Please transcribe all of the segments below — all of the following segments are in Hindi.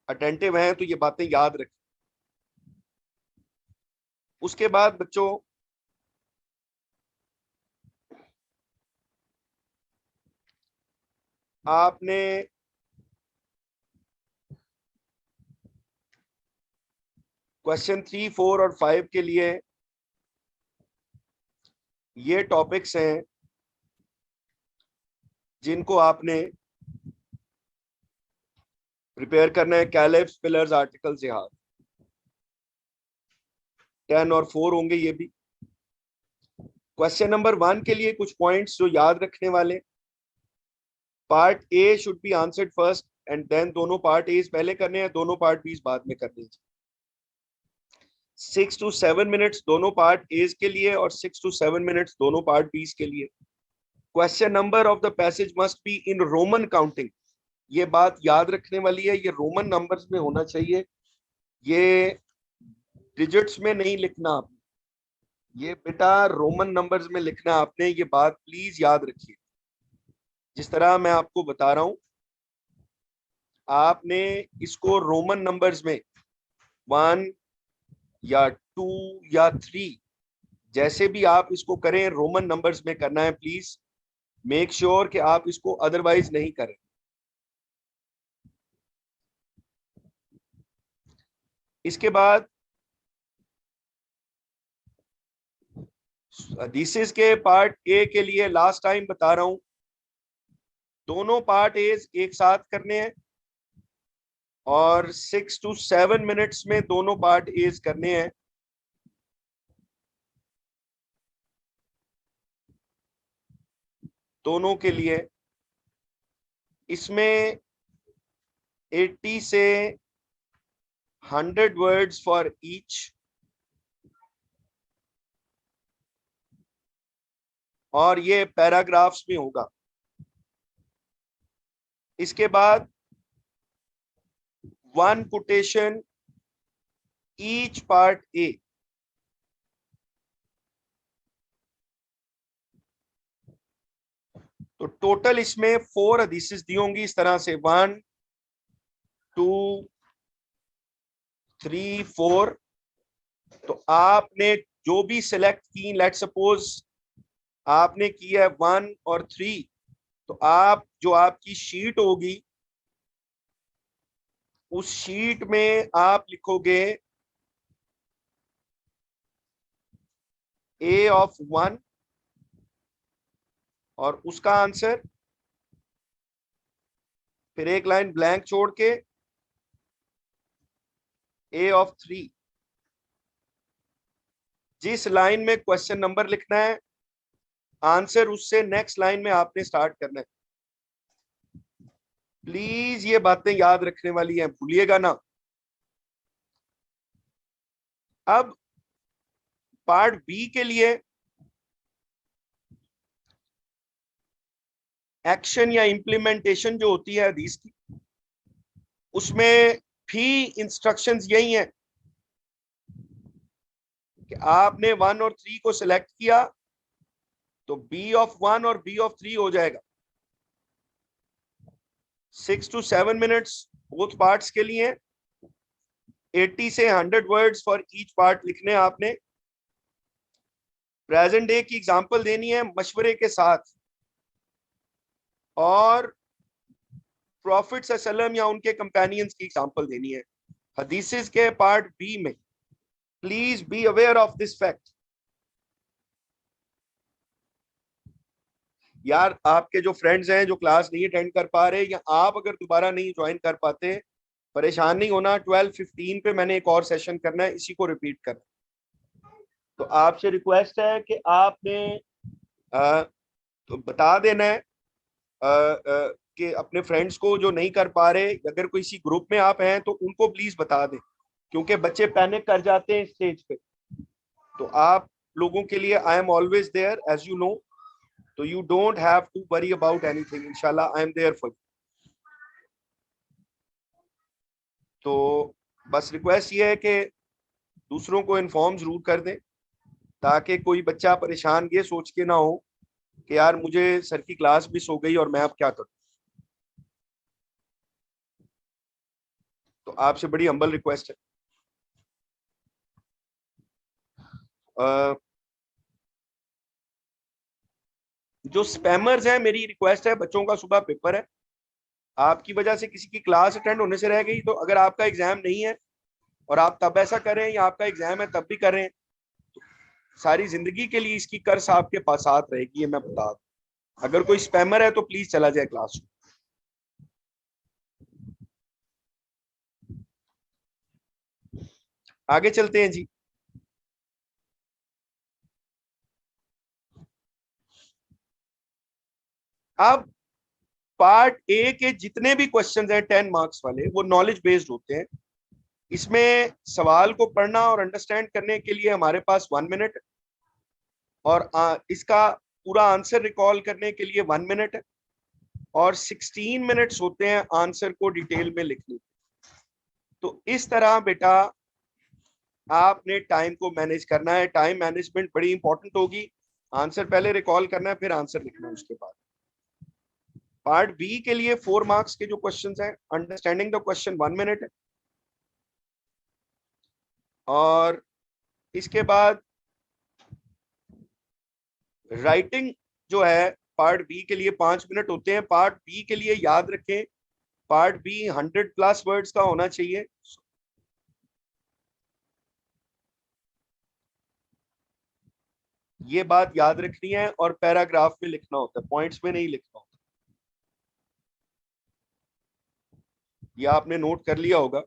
अटेंटिव हैं तो ये बातें याद रखें। उसके बाद बच्चों आपने क्वेश्चन 3, 4 और 5 के लिए ये टॉपिक्स हैं जिनको आपने प्रिपेयर करना है। कैलिप्स, पिलर्स, आर्टिकल्स, जिहाद 10 और 4 होंगे ये भी। क्वेश्चन नंबर 1 के लिए कुछ पॉइंट्स जो याद रखने वाले। Part A should be answered first and then दोनों पार्ट ए पहले करने हैं, दोनों पार्ट बी बाद में करने हैं। 6 to 7 मिनट्स दोनों पार्ट ए के लिए और 6 to 7 मिनट्स दोनों पार्ट बी के लिए। Question number of the passage must be in Roman counting. ये बात याद रखने वाली है, ये रोमन नंबर्स में होना चाहिए, ये डिजिट्स में नहीं लिखना आपने, ये बेटा रोमन नंबर्स में लिखना आपने। ये बात प्लीज याद रखिए। जिस तरह मैं आपको बता रहा हूं, आपने इसको रोमन नंबर्स में 1 या 2 या 3 जैसे भी आप इसको करें, रोमन नंबर्स में करना है। प्लीज मेक श्योर कि आप इसको अदरवाइज नहीं करें। इसके बाद हदीसेस के पार्ट ए के लिए लास्ट टाइम बता रहा हूं, दोनों पार्ट ए एक साथ करने हैं और 6 to 7 मिनट्स में दोनों पार्ट ए करने हैं। दोनों के लिए इसमें 80 से 100 वर्ड्स फॉर ईच, और ये पैराग्राफ्स में होगा। इसके बाद 1 कोटेशन ईच पार्ट ए। तो टोटल इसमें 4 हदीसेस दी होंगी इस तरह से, 1 2 3 4। तो आपने जो भी सिलेक्ट की, लेट सपोज आपने किया है 1 और 3, तो आप जो आपकी शीट होगी उस शीट में आप लिखोगे ए ऑफ 1 और उसका आंसर, फिर एक लाइन ब्लैंक छोड़ के ए ऑफ 3। जिस लाइन में क्वेश्चन नंबर लिखना है, आंसर उससे नेक्स्ट लाइन में आपने स्टार्ट करना है। प्लीज ये बातें याद रखने वाली हैं, भूलिएगा ना। अब पार्ट बी के लिए एक्शन या इंप्लीमेंटेशन जो होती है हदीस की, उसमें भी इंस्ट्रक्शंस यही हैं कि आपने 1 और 3 को सिलेक्ट किया तो बी ऑफ 1 और बी ऑफ 3 हो जाएगा। 6 to 7 मिनट्स बोथ पार्ट्स के लिए, 80 से 100 वर्ड्स फॉर ईच पार्ट लिखने आपने। प्रेजेंट डे की एग्जांपल देनी है मशवरे के साथ, और प्रॉफिट सल्लल्लाहु या उनके कंपेनियंस की एग्जांपल देनी है। हदीसेस के पार्ट बी में please be aware of this fact. यार आपके जो फ्रेंड्स हैं जो क्लास नहीं अटेंड कर पा रहे, या आप अगर दोबारा नहीं ज्वाइन कर पाते, परेशान नहीं होना। 12:15 पे मैंने एक और सेशन करना है, इसी को रिपीट करना। तो आपसे रिक्वेस्ट है कि आपने तो बता देना है कि अपने फ्रेंड्स को जो नहीं कर पा रहे, अगर कोई इसी ग्रुप में आप हैं तो उनको प्लीज बता दें, क्योंकि बच्चे पैनिक कर जाते हैं स्टेज पे। तो आप लोगों के लिए I am always there as you know, तो you don't have to worry about anything. इंशाल्लाह I am there for you. तो बस रिक्वेस्ट ये है कि दूसरों को इन्फॉर्म जरूर कर दें, ताकि कोई बच्चा परेशान ये सोच के ना हो कि यार मुझे सर की क्लास मिस हो गई और मैं अब क्या करूं। तो आपसे बड़ी हम्बल रिक्वेस्ट है। जो स्पैमर्स हैं, मेरी रिक्वेस्ट है, बच्चों का सुबह पेपर है, आपकी वजह से किसी की क्लास अटेंड होने से रह गई, तो अगर आपका एग्जाम नहीं है और आप तब ऐसा कर रहे हैं या आपका एग्जाम है तब भी कर रहे हैं, तो सारी जिंदगी के लिए इसकी कर्ज आपके पास साथ रहेगी, ये मैं बता दूं। अगर कोई स्पैमर है तो प्लीज चला जाए क्लास में। आगे चलते हैं जी। अब पार्ट ए के जितने भी क्वेश्चंस हैं 10 मार्क्स वाले, वो नॉलेज बेस्ड होते हैं। इसमें सवाल को पढ़ना और अंडरस्टैंड करने के लिए हमारे पास 1 मिनट, और इसका पूरा आंसर रिकॉल करने के लिए 1 मिनट, और 16 मिनट्स होते हैं आंसर को डिटेल में लिखने। तो इस तरह बेटा आपने टाइम को मैनेज करना है। टाइम मैनेजमेंट बड़ी इंपॉर्टेंट होगी। आंसर पहले रिकॉल करना है, फिर आंसर लिखना है उसके बाद। पार्ट बी के लिए 4 मार्क्स के जो क्वेश्चंस हैं, अंडरस्टैंडिंग द क्वेश्चन 1 मिनट, और इसके बाद राइटिंग जो है पार्ट बी के लिए 5 मिनट होते हैं। पार्ट बी के लिए याद रखें, पार्ट बी 100+ वर्ड्स का होना चाहिए। ये बात याद रखनी है, और पैराग्राफ में लिखना होता है, पॉइंट्स में नहीं लिखना होता। ये आपने नोट कर लिया होगा।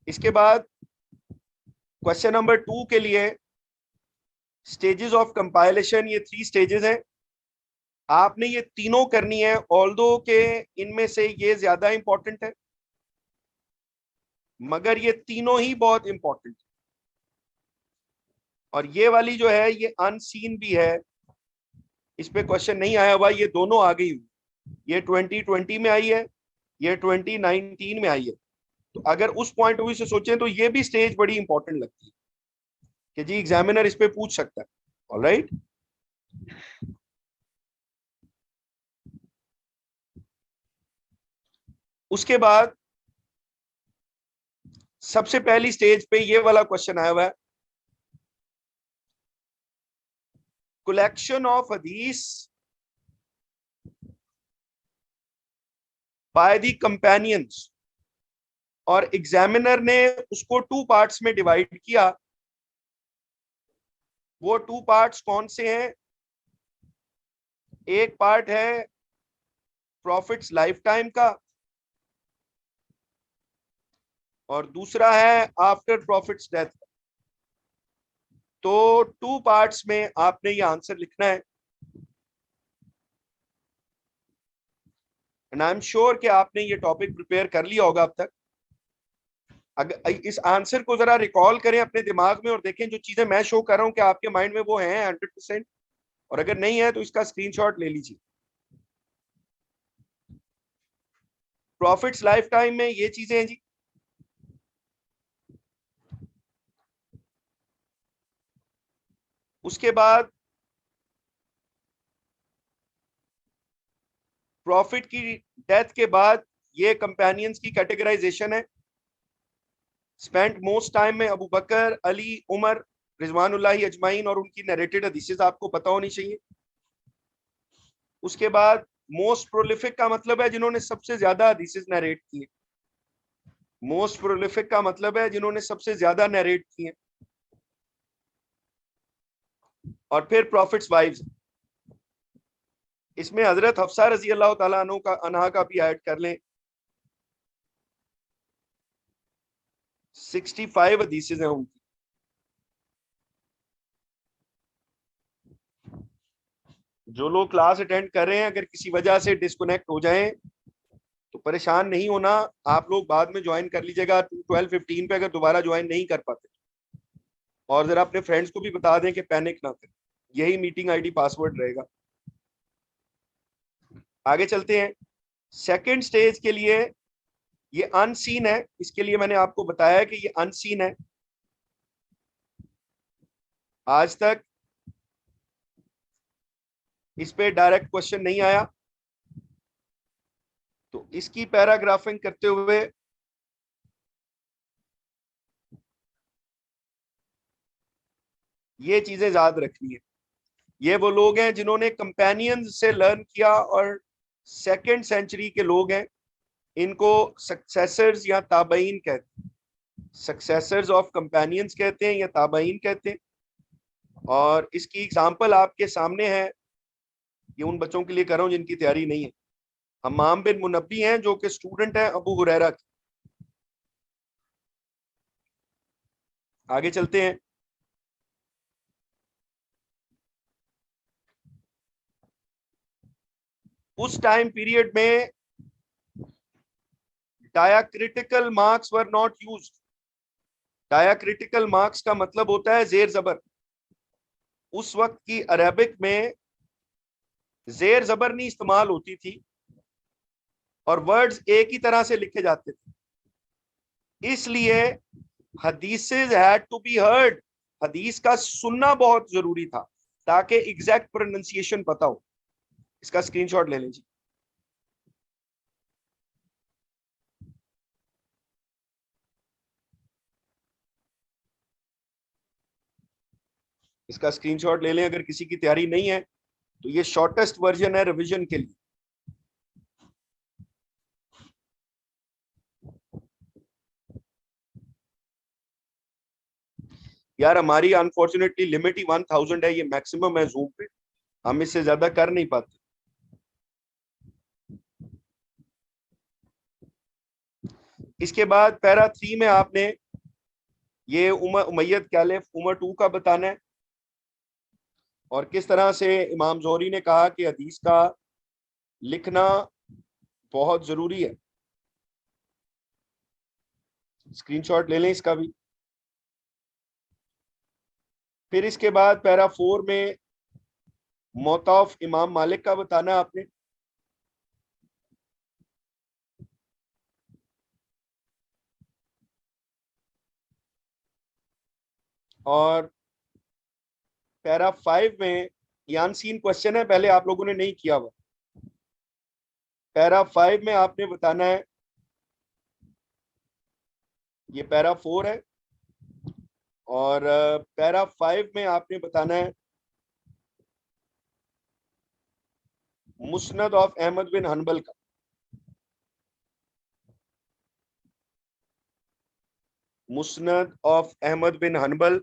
इसके बाद क्वेश्चन नंबर 2 के लिए स्टेजेस ऑफ कंपाइलेशन, ये 3 स्टेजेस हैं। आपने ये तीनों करनी है, ऑल्दो के इनमें से ये ज्यादा इंपॉर्टेंट है, मगर ये तीनों ही बहुत इंपॉर्टेंट। और ये वाली जो है ये अनसीन भी है, इस पे क्वेश्चन नहीं आया हुआ, ये दोनों आ गई हुई। ये 2020 में आई है, ये 2019 में आई है। तो अगर उस पॉइंट ऑफ व्यू से सोचें तो ये भी स्टेज बड़ी इंपॉर्टेंट लगती है कि जी एग्जामिनर इस पे पूछ सकता है। ऑलराइट, उसके बाद सबसे पहली स्टेज पे ये वाला क्वेश्चन आया हुआ है, कलेक्शन ऑफ हदीस बाय द कंपेनियंस। और एग्जामिनर ने उसको 2 पार्ट्स में डिवाइड किया। वो 2 पार्ट्स कौन से हैं? एक पार्ट है प्रॉफिट्स लाइफ टाइम का, और दूसरा है आफ्टर प्रॉफिट्स डेथ। तो 2 पार्ट्स में आपने ये आंसर लिखना है। एंड आई एम श्योर कि आपने ये टॉपिक प्रिपेयर कर लिया होगा अब तक। अगर इस आंसर को जरा रिकॉल करें अपने दिमाग में और देखें जो चीजें मैं शो कर रहा हूं कि आपके माइंड में वो हैं 100%, और अगर नहीं है तो इसका स्क्रीनशॉट ले लीजिए। प्रॉफिट्स लाइफ टाइम में ये चीजें हैं जी। उसके बाद प्रॉफिट की डेथ के बाद ये कंपेनियंस की कैटेगराइजेशन है। स्पेंट मोस्ट टाइम में अबू बकर, अली, उमर रिजवानुल्लाहि अजमाइन, और उनकी नरेटेड हदीसेस आपको पता होनी चाहिए। उसके बाद मोस्ट प्रोलिफिक का मतलब है जिन्होंने सबसे ज्यादा हदीसेस नरेट की। मोस्ट प्रोलिफिक का मतलब है जिन्होंने सबसे ज्यादा नरेट किए। और फिर प्रॉफिट्स वाइव्स, इसमें हजरत हफ्सा रजी अल्लाह तआला अन्हा का भी ऐड कर लें। 65 हदीसेस हैं उनकी। जो लोग क्लास अटेंड कर रहे हैं अगर किसी वजह से डिस्कनेक्ट हो जाएं तो परेशान नहीं होना, आप लोग बाद में ज्वाइन कर लीजिएगा 12:15 पे, अगर दोबारा ज्वाइन नहीं कर पाते। और जरा अपने फ्रेंड्स को भी बता दें कि पैनिक ना करें, यही मीटिंग आईडी पासवर्ड रहेगा। आगे चलते हैं। सेकंड स्टेज के लिए ये अनसीन है, इसके लिए मैंने आपको बताया कि ये अनसीन है। आज तक इस पे डायरेक्ट क्वेश्चन नहीं आया, तो इसकी पैराग्राफिंग करते हुए ये चीजें याद रखनी है। ये वो लोग हैं जिन्होंने कंपेनियन से लर्न किया और सेकेंड सेंचुरी के लोग हैं, इनको सक्सेसर्स या ताबईन कहते हैं। सक्सेसर्स ऑफ कंपेनियंस कहते हैं या ताबईन कहते हैं। और इसकी एग्जांपल आपके सामने है, ये उन बच्चों के लिए कर रहा हूं जिनकी तैयारी नहीं है। हम्माम बिन मुनब्बी हैं जो कि स्टूडेंट हैं अबू हुरैरा के। आगे चलते हैं। उस टाइम पीरियड में diacritical marks were not used. Diacritical marks का मतलब होता है जेर जबर। उस वक्त की अरेबिक में जेर जबर नहीं इस्तेमाल होती थी और वर्ड्स एक ही तरह से लिखे जाते थे। इसलिए हदीसेस हैड टू बी हर्ड। हदीस का सुनना बहुत जरूरी था ताकि एग्जैक्ट प्रोनाउंसिएशन पता हो। इसका स्क्रीनशॉट ले लीजिए। इसका स्क्रीनशॉट ले लें अगर किसी की तैयारी नहीं है तो। ये शॉर्टेस्ट वर्जन है रिवीजन के लिए। यार हमारी अनफॉर्चुनेटली लिमिट ही 1000 है, ये मैक्सिमम है जूम पे, हम इससे ज्यादा कर नहीं पाते। इसके बाद पैरा 3 में आपने ये उमैयद कैलिफ उमर 2 का बताना है और किस तरह से इमाम जोहरी ने कहा कि हदीस का लिखना बहुत जरूरी है। स्क्रीनशॉट ले लें इसका भी। फिर इसके बाद पैरा 4 में मौत ऑफ इमाम मालिक का बताना है आपने। और पैरा 5 में यान सीन क्वेश्चन है, पहले आप लोगों ने नहीं किया हुआ। पैरा 5 में आपने बताना है, ये पैरा 4 है और पैरा 5 में आपने बताना है मुस्नद ऑफ अहमद बिन हनबल का। मुस्नद ऑफ अहमद बिन हनबल।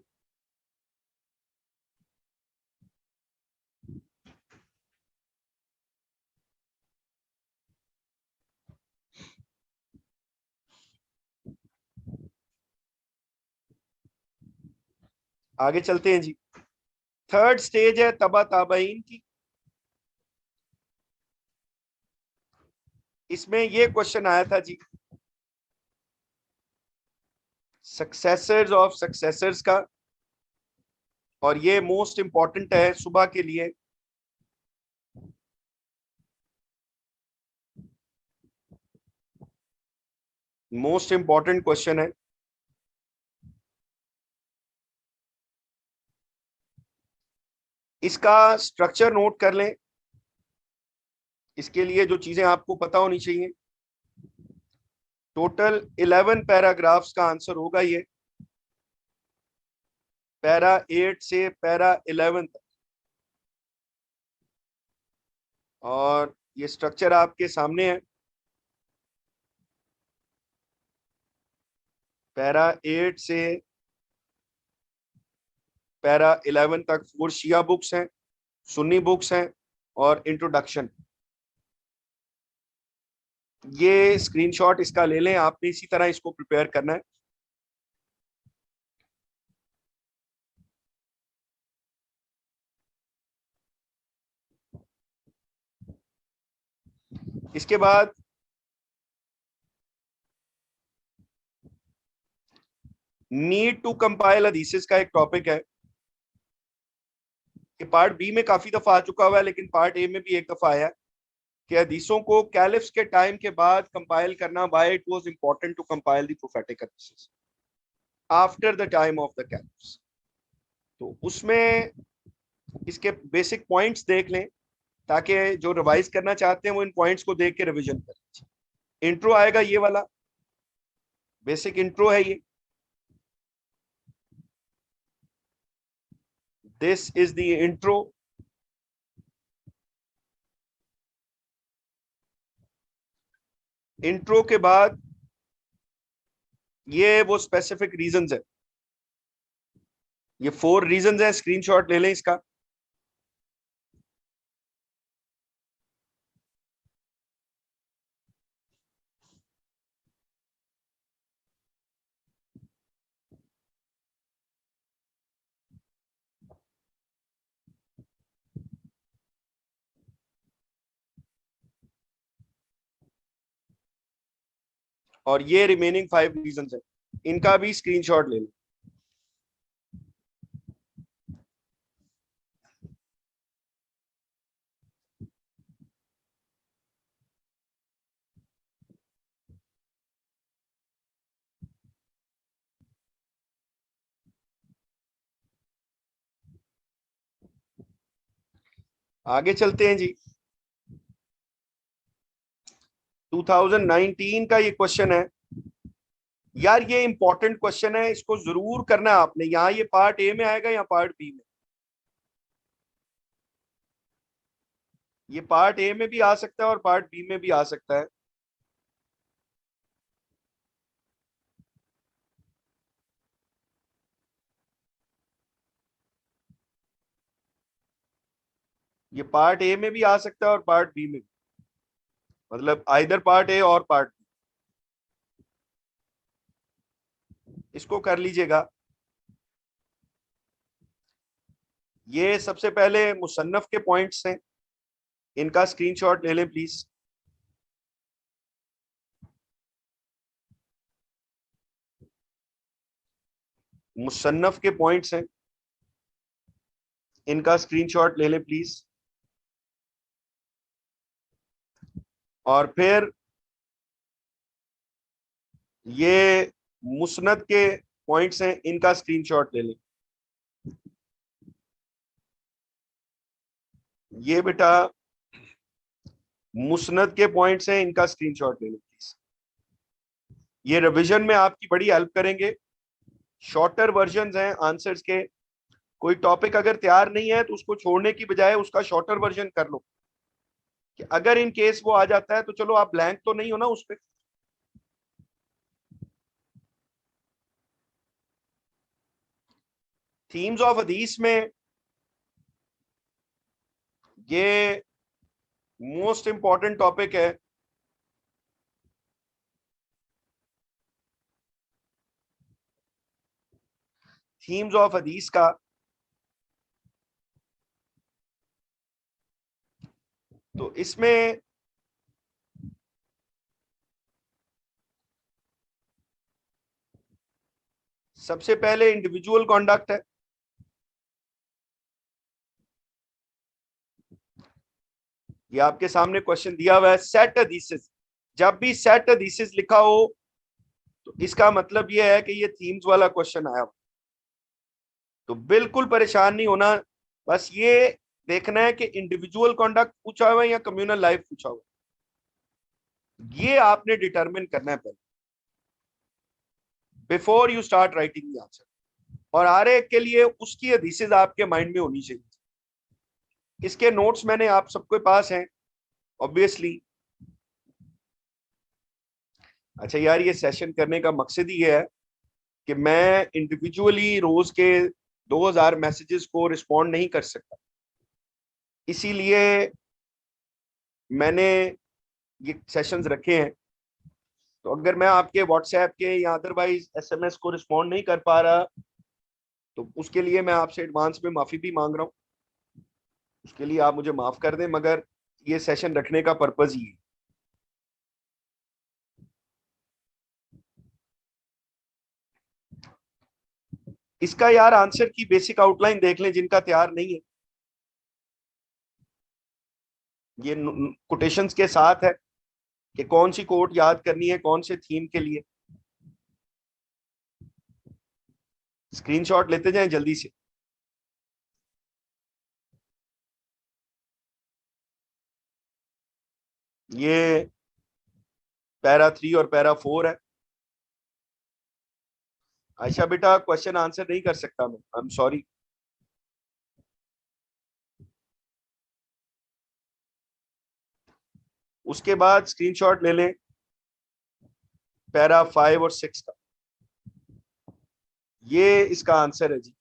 आगे चलते हैं जी। थर्ड स्टेज है तबा ताबाइन की। इसमें ये क्वेश्चन आया था जी, सक्सेसर्स ऑफ सक्सेसर्स का, और ये मोस्ट इंपॉर्टेंट है सुबह के लिए। मोस्ट इंपॉर्टेंट क्वेश्चन है। इसका स्ट्रक्चर नोट कर लें। इसके लिए जो चीजें आपको पता होनी चाहिए, टोटल 11 पैराग्राफ्स का आंसर होगा ये, पैरा 8 से पैरा 11 तक। और ये स्ट्रक्चर आपके सामने है। पैरा 8 से पैरा 11 तक 4 शिया बुक्स हैं, सुन्नी बुक्स हैं और इंट्रोडक्शन। ये स्क्रीनशॉट इसका ले लें, आपने इसी तरह इसको प्रिपेयर करना है। इसके बाद नीड टू कंपाइल हदीसेस का एक टॉपिक है कि पार्ट बी में काफी दफा आ चुका हुआ है लेकिन पार्ट ए में भी एक दफा आया कि हदीसों को कैलिफ्स के टाइम के बाद कंपाइल करना, why it was important to compile the prophetic hadiths after the time of the caliphs. तो उसमें इसके बेसिक पॉइंट्स देख लें। ताकि जो रिवाइज करना चाहते हैं वो इन पॉइंट्स को देख के रिवीजन करें। इंट्रो आएगा ये वाला, बेसिक इंट्रो है ये। This is the intro. Intro के बाद ये वो स्पेसिफिक रीजंस है, ये 4 रीजंस है, स्क्रीनशॉट ले लें इसका। और ये रिमेनिंग 5 रीजंस है, इनका भी स्क्रीनशॉट ले लें। आगे चलते हैं जी। 2019 का ये क्वेश्चन है यार, ये इंपॉर्टेंट क्वेश्चन है, इसको जरूर करना है आपने। यहाँ ये पार्ट ए में आएगा या पार्ट बी में? ये पार्ट ए में भी आ सकता है और पार्ट बी में भी आ सकता है। ये पार्ट ए में भी आ सकता है और पार्ट बी में भी, मतलब आइदर पार्ट ए और पार्ट बी। इसको कर लीजिएगा। ये सबसे पहले मुसन्नफ के पॉइंट्स हैं, इनका स्क्रीनशॉट ले लें प्लीज। मुसन्नफ के पॉइंट्स हैं, इनका स्क्रीनशॉट ले लें प्लीज। और फिर ये मुस्नद के पॉइंट्स हैं, इनका स्क्रीनशॉट ले लें। ये बेटा मुस्नद के पॉइंट्स हैं, इनका स्क्रीनशॉट ले लें प्लीज। ये रिवीजन में आपकी बड़ी हेल्प करेंगे। शॉर्टर वर्जन हैं आंसर्स के। कोई टॉपिक अगर तैयार नहीं है तो उसको छोड़ने की बजाय उसका शॉर्टर वर्जन कर लो, कि अगर इन केस वो आ जाता है तो चलो आप ब्लैंक तो नहीं हो ना उस पर। थीम्स ऑफ हदीस में ये मोस्ट इंपॉर्टेंट टॉपिक है। थीम्स ऑफ हदीस का तो इसमें सबसे पहले इंडिविजुअल कॉन्डक्ट है। ये आपके सामने क्वेश्चन दिया हुआ है, सेट हदीसेस। जब भी सेट हदीसेस लिखा हो तो इसका मतलब यह है कि ये थीम्स वाला क्वेश्चन आया हो। तो बिल्कुल परेशान नहीं होना, बस ये देखना है कि इंडिविजुअल कॉन्डक्ट पूछा हुआ है या कम्युनल लाइफ पूछा हुआ है। ये आपने डिटरमिन करना है पहले, before you start writing the answer. और हर एक के लिए उसकी हदीसेस आपके माइंड में होनी चाहिए। इसके नोट्स मैंने आप सबके पास हैं ऑब्वियसली। अच्छा यार, ये सेशन करने का मकसद ही है कि मैं इंडिविजुअली रोज के 2000 मैसेजेस को रिस्पॉन्ड नहीं कर सकता, इसीलिए मैंने ये सेशंस रखे हैं। तो अगर मैं आपके व्हाट्सएप के या अदरवाइज एसएमएस को रिस्पॉन्ड नहीं कर पा रहा तो उसके लिए मैं आपसे एडवांस में माफी भी मांग रहा हूँ। उसके लिए आप मुझे माफ कर दें, मगर ये सेशन रखने का पर्पज ही है। इसका यार आंसर की बेसिक आउटलाइन देख लें जिनका तैयार नहीं है। ये कोटेशंस के साथ है कि कौन सी कोट याद करनी है कौन से थीम के लिए। स्क्रीनशॉट लेते जाएं जल्दी से। ये पैरा 3 और पैरा 4 है। आयशा बेटा क्वेश्चन आंसर नहीं कर सकता मैं, आई एम सॉरी। उसके बाद स्क्रीनशॉट ले लें पैरा 5 और 6 का। ये इसका आंसर है जी।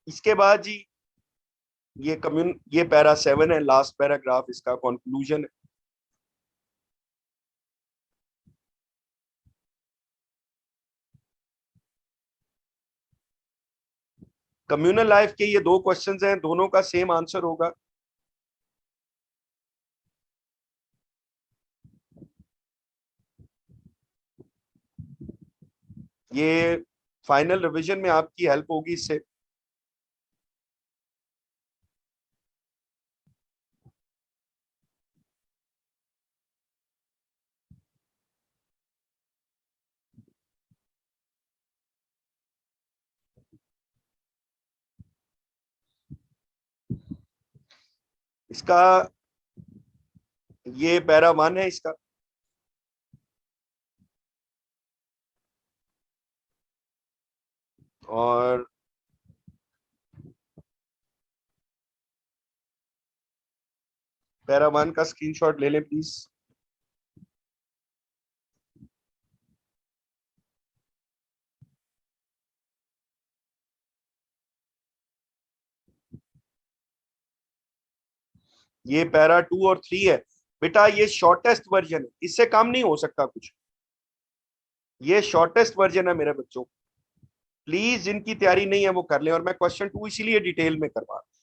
इसके बाद जी ये पैरा 7 है, लास्ट पैराग्राफ इसका कंक्लूजन है। कम्युनल लाइफ के ये दो क्वेश्चंस हैं, दोनों का सेम आंसर होगा। ये फाइनल रिवीजन में आपकी हेल्प होगी इससे। इसका ये पैरा 1 है इसका। और पैरा 1 का स्क्रीनशॉट ले लें प्लीज। ये पैरा 2 और 3 है। बेटा ये शॉर्टेस्ट वर्जन है, इससे कम नहीं हो सकता कुछ। ये शॉर्टेस्ट वर्जन है मेरे बच्चों। प्लीज जिनकी तैयारी नहीं है वो कर लें, और मैं क्वेश्चन 2 इसीलिए डिटेल में करवा रहा हूं।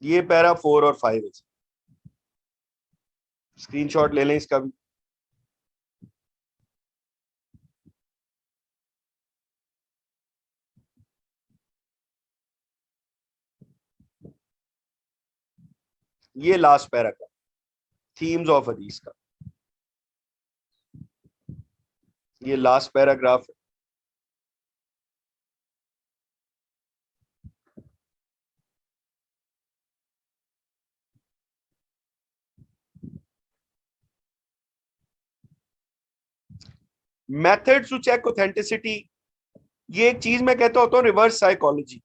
ये पैरा 4 और 5 है। स्क्रीनशॉट ले लें इसका भी। ये लास्ट पैरा का थीम्स ऑफ हदीस का, ये लास्ट पैराग्राफ है। मेथड्स टू चेक ऑथेंटिसिटी, ये एक चीज मैं कहता होता हूँ रिवर्स साइकोलॉजी।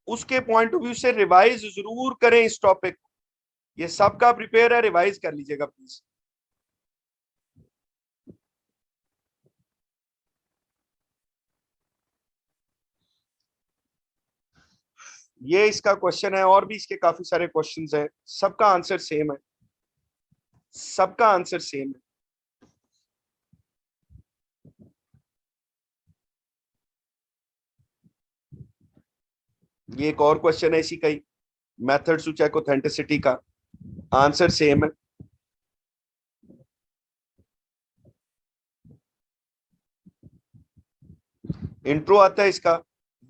उसके पॉइंट ऑफ व्यू से रिवाइज जरूर करें इस टॉपिक। ये सबका प्रिपेयर है, रिवाइज कर लीजिएगा प्लीज। ये इसका क्वेश्चन है, और भी इसके काफी सारे क्वेश्चंस हैं, सबका आंसर सेम है। सबका आंसर सेम है। ये एक और क्वेश्चन है इसी का ही, मेथड्स टू चेक ऑथेंटिसिटी का आंसर सेम है। इंट्रो आता है इसका,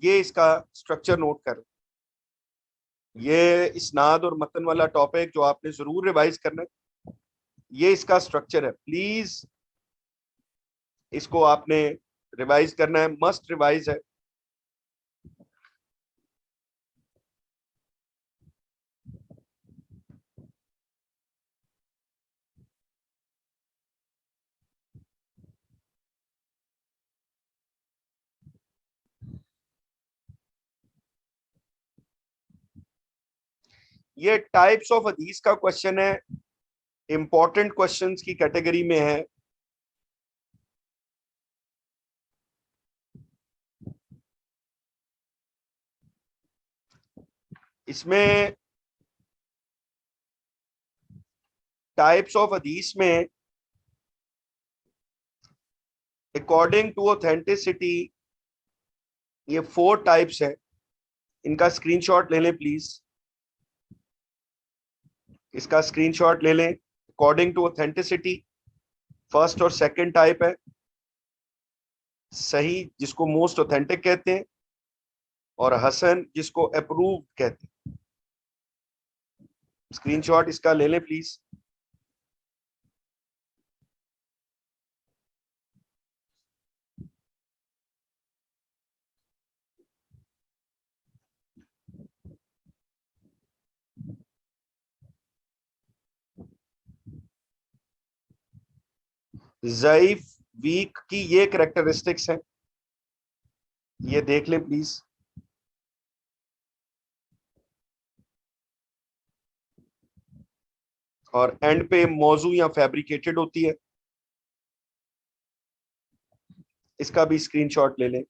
ये इसका स्ट्रक्चर नोट कर। ये इस्नाद और मतन वाला टॉपिक जो आपने जरूर रिवाइज करना है, ये इसका स्ट्रक्चर है। प्लीज इसको आपने रिवाइज करना है, मस्ट रिवाइज है। ये टाइप्स ऑफ हदीस का क्वेश्चन है, इंपॉर्टेंट क्वेश्चंस की कैटेगरी में है। इसमें टाइप्स ऑफ हदीस में अकॉर्डिंग टू ऑथेंटिसिटी ये 4 टाइप्स है। इनका स्क्रीनशॉट ले लें प्लीज, इसका स्क्रीनशॉट ले लें। अकॉर्डिंग टू ऑथेंटिसिटी फर्स्ट और सेकंड टाइप है सही, जिसको मोस्ट ऑथेंटिक कहते हैं, और हसन जिसको अप्रूव कहते हैं। स्क्रीनशॉट इसका ले लें प्लीज। ज़ईफ, वीक की ये कैरेक्टरिस्टिक्स हैं, ये देख लें प्लीज। और एंड पे मौजू या फैब्रिकेटेड होती है, इसका भी स्क्रीनशॉट ले लें।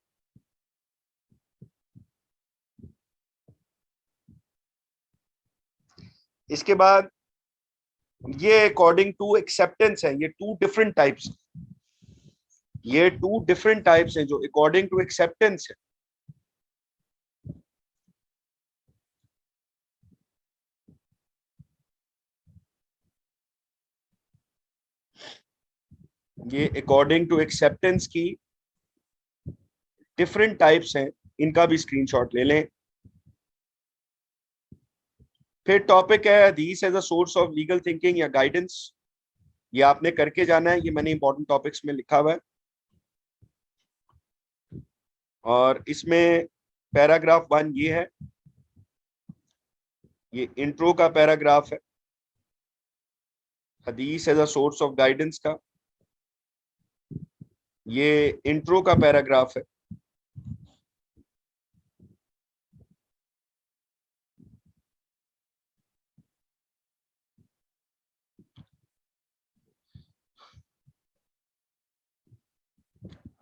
इसके बाद ये अकॉर्डिंग टू एक्सेप्टेंस है, ये 2 डिफरेंट टाइप्स, ये 2 डिफरेंट टाइप्स हैं जो अकॉर्डिंग टू एक्सेप्टेंस है। ये अकॉर्डिंग टू एक्सेप्टेंस की डिफरेंट टाइप्स हैं, इनका भी स्क्रीनशॉट ले लें। फिर टॉपिक है हदीस as a source of legal thinking या गाइडेंस। ये आपने करके जाना है, ये मैंने इंपॉर्टेंट टॉपिक्स में लिखा हुआ है। और इसमें पैराग्राफ 1 ये है, ये इंट्रो का पैराग्राफ है हदीस as a source of guidance का, ये इंट्रो का पैराग्राफ है।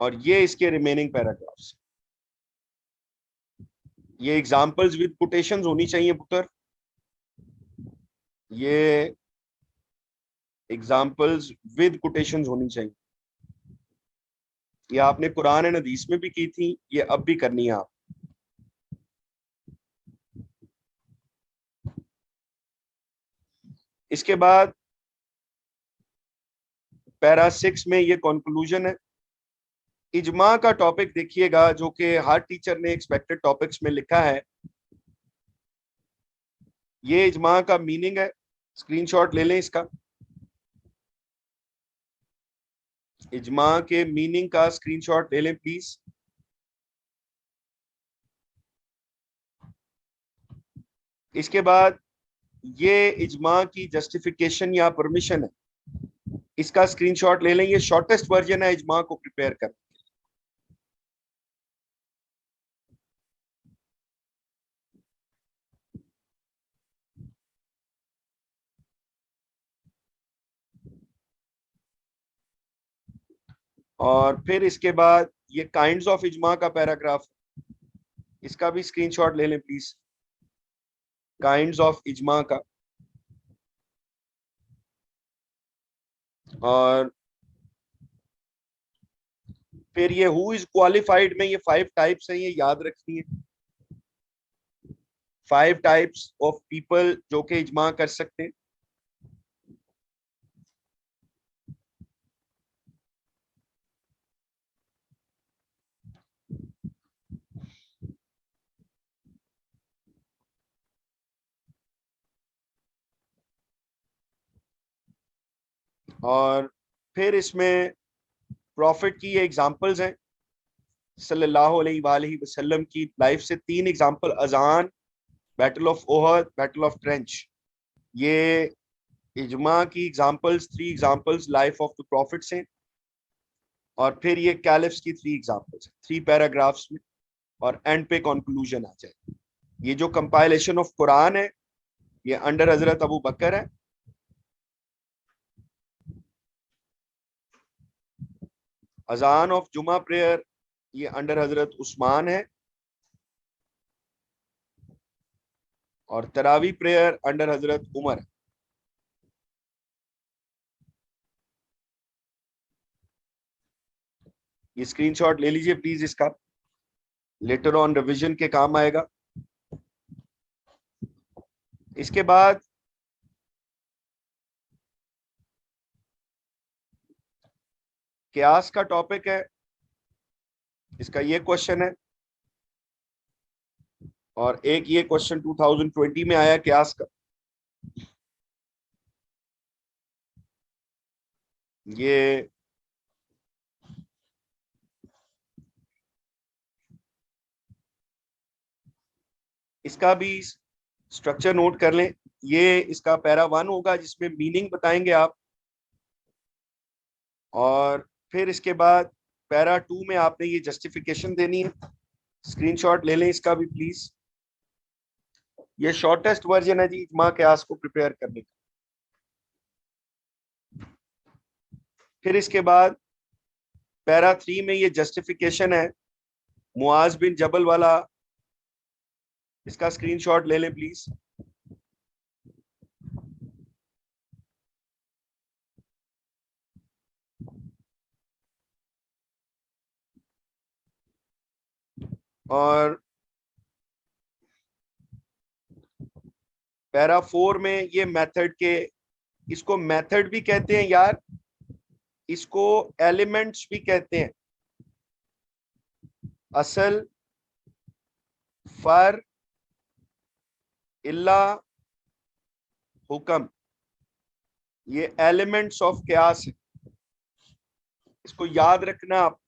और ये इसके रिमेनिंग पैराग्राफ्स। ये एग्जांपल्स विद कोटेशंस होनी चाहिए पुत्र, ये एग्जांपल्स विद कोटेशंस होनी चाहिए। ये आपने कुरान एंड हदीस में भी की थी, ये अब भी करनी है आप। इसके बाद पैरा 6 में ये कंक्लूजन है। इजमा का टॉपिक देखिएगा, जो कि हर टीचर ने एक्सपेक्टेड टॉपिक्स में लिखा है। ये इजमा का मीनिंग है, स्क्रीनशॉट ले लें इसका। इजमा के मीनिंग का स्क्रीनशॉट ले लें प्लीज। इसके बाद ये इजमा की जस्टिफिकेशन या परमिशन है, इसका स्क्रीनशॉट ले लें। ये शॉर्टेस्ट वर्जन है इजमा को प्रिपेयर कर। और फिर इसके बाद ये काइंड्स ऑफ इजमा का पैराग्राफ, इसका भी स्क्रीनशॉट ले लें प्लीज। काइंड्स ऑफ इजमा का। और फिर ये हु इज क्वालिफाइड में ये 5 टाइप्स हैं, ये याद रखनी है। 5 टाइप्स ऑफ पीपल जो कि इजमा कर सकते हैं। और फिर इसमें प्रॉफिट की ये एग्जांपल्स हैं सल्लल्लाहु अलैहि वसल्लम की लाइफ से। 3 एग्जांपल, अजान, battle of Uhud, battle of trench. ये इजमा की examples, 3 examples life of the profits हैं। और फिर ये कैलिफ्स की 3 एग्जांपल्स, 3 पैराग्राफ्स में। और एंड पे कंक्लूजन आ जाए। ये जो कंपाइलेशन ऑफ कुरान है, ये अंडर हजरत अबू बकर है। अजान ऑफ जुमा प्रेयर, ये अंडर हजरत उस्मान है। और तरावी प्रेयर अंडर हजरत उमर। ये स्क्रीनशॉट ले लीजिए प्लीज, इसका लेटर ऑन रिवीजन के काम आएगा। इसके बाद क्यास का टॉपिक है, इसका ये क्वेश्चन है, और एक ये क्वेश्चन 2020 में आया क्यास का। ये इसका भी स्ट्रक्चर नोट कर लें। ये इसका पैरा 1 होगा जिसमें मीनिंग बताएंगे आप, और फिर इसके बाद पैरा 2 में आपने ये जस्टिफिकेशन देनी है। स्क्रीनशॉट ले लें इसका भी प्लीज। ये शॉर्टेस्ट वर्जन है जी इजमा क्यास को प्रिपेयर करने का। फिर इसके बाद पैरा 3 में ये जस्टिफिकेशन है मुआज बिन जबल वाला, इसका स्क्रीनशॉट ले लें प्लीज। और पैरा 4 में ये मेथड के, इसको मेथड भी कहते हैं यार, इसको एलिमेंट्स भी कहते हैं। असल, फर, इल्ला, हुक्म, ये एलिमेंट्स ऑफ क्यास है, इसको याद रखना आप।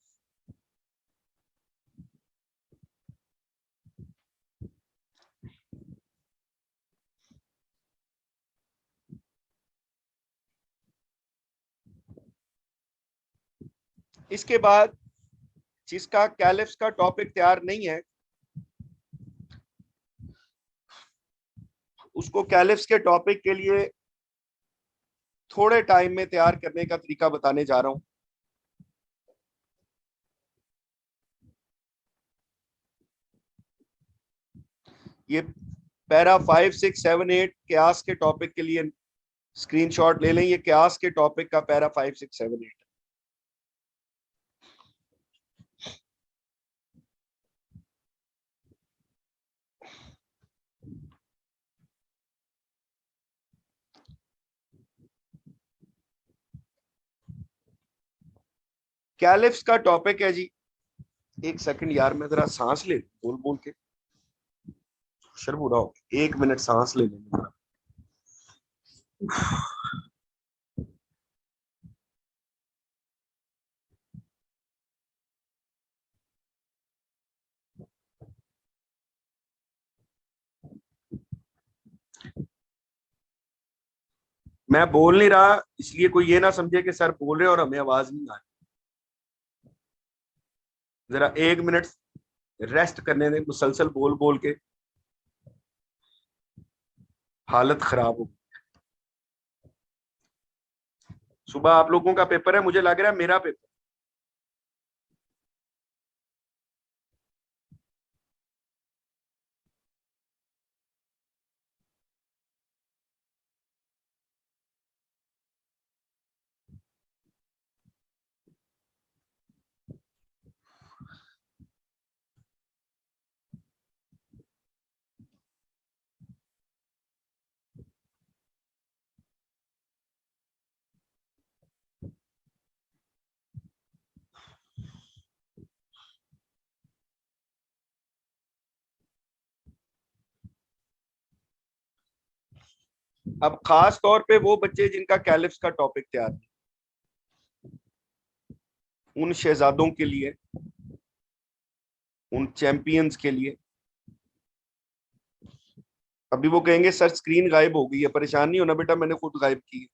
इसके बाद जिसका कैलिफ्स का टॉपिक तैयार नहीं है, उसको कैलिफ्स के टॉपिक के लिए थोड़े टाइम में तैयार करने का तरीका बताने जा रहा हूं। ये पैरा 5, 6, 7, 8 क्यास के टॉपिक के लिए स्क्रीनशॉट ले लें। ये क्यास के टॉपिक का पैरा 5, 6, 7, 8। कैलिफ्स का टॉपिक है जी, एक सेकंड यार, मैं जरा सांस ले बोल बोल के शर्म हो रहा हो, 1 मिनट सांस ले लेंगे। मैं बोल नहीं रहा, इसलिए कोई ये ना समझे कि सर बोल रहे हैं और हमें आवाज नहीं आ रही। जरा 1 मिनट रेस्ट करने दें, मुसलसल बोल बोल के हालत खराब हो। सुबह आप लोगों का पेपर है, मुझे लग रहा है मेरा पेपर। अब खास तौर पे वो बच्चे जिनका कैलिफ्स का टॉपिक तैयार है, उन शहजादों के लिए, उन चैंपियंस के लिए। अभी वो कहेंगे सर स्क्रीन गायब हो गई है, परेशान नहीं होना बेटा, मैंने खुद गायब की है।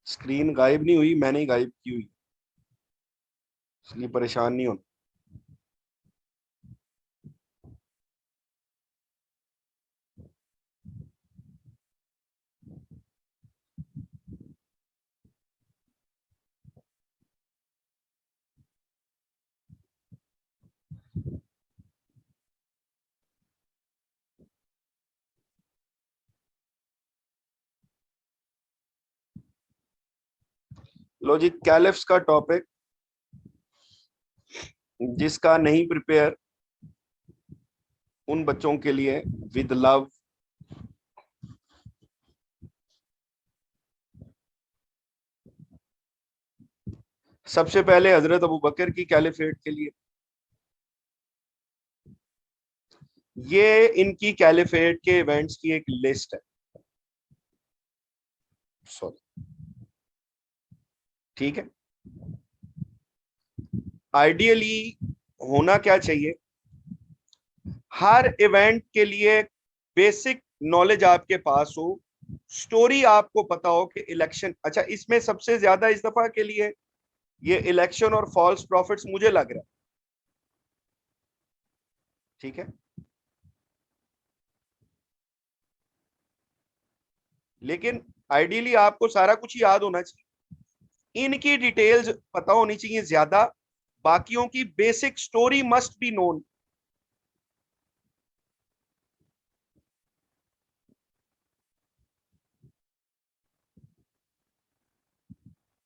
स्क्रीन गायब नहीं हुई, मैंने ही गायब की हुई, इसलिए परेशान नहीं होना। लो जी, कैलिफ्स का टॉपिक, जिसका नहीं प्रिपेयर उन बच्चों के लिए विद लव। सबसे पहले हजरत अबू बकर की कैलिफेट के लिए, ये इनकी कैलिफेट के इवेंट्स की एक लिस्ट है। सॉरी, ठीक है। आइडियली होना क्या चाहिए, हर इवेंट के लिए बेसिक नॉलेज आपके पास हो, स्टोरी आपको पता हो कि इलेक्शन, अच्छा इसमें सबसे ज्यादा इस दफा के लिए ये इलेक्शन और फॉल्स प्रॉफिट्स मुझे लग रहा है, ठीक है। लेकिन आइडियली आपको सारा कुछ याद होना चाहिए, इनकी डिटेल्स पता होनी चाहिए ज्यादा, बाकियों की basic story must be known.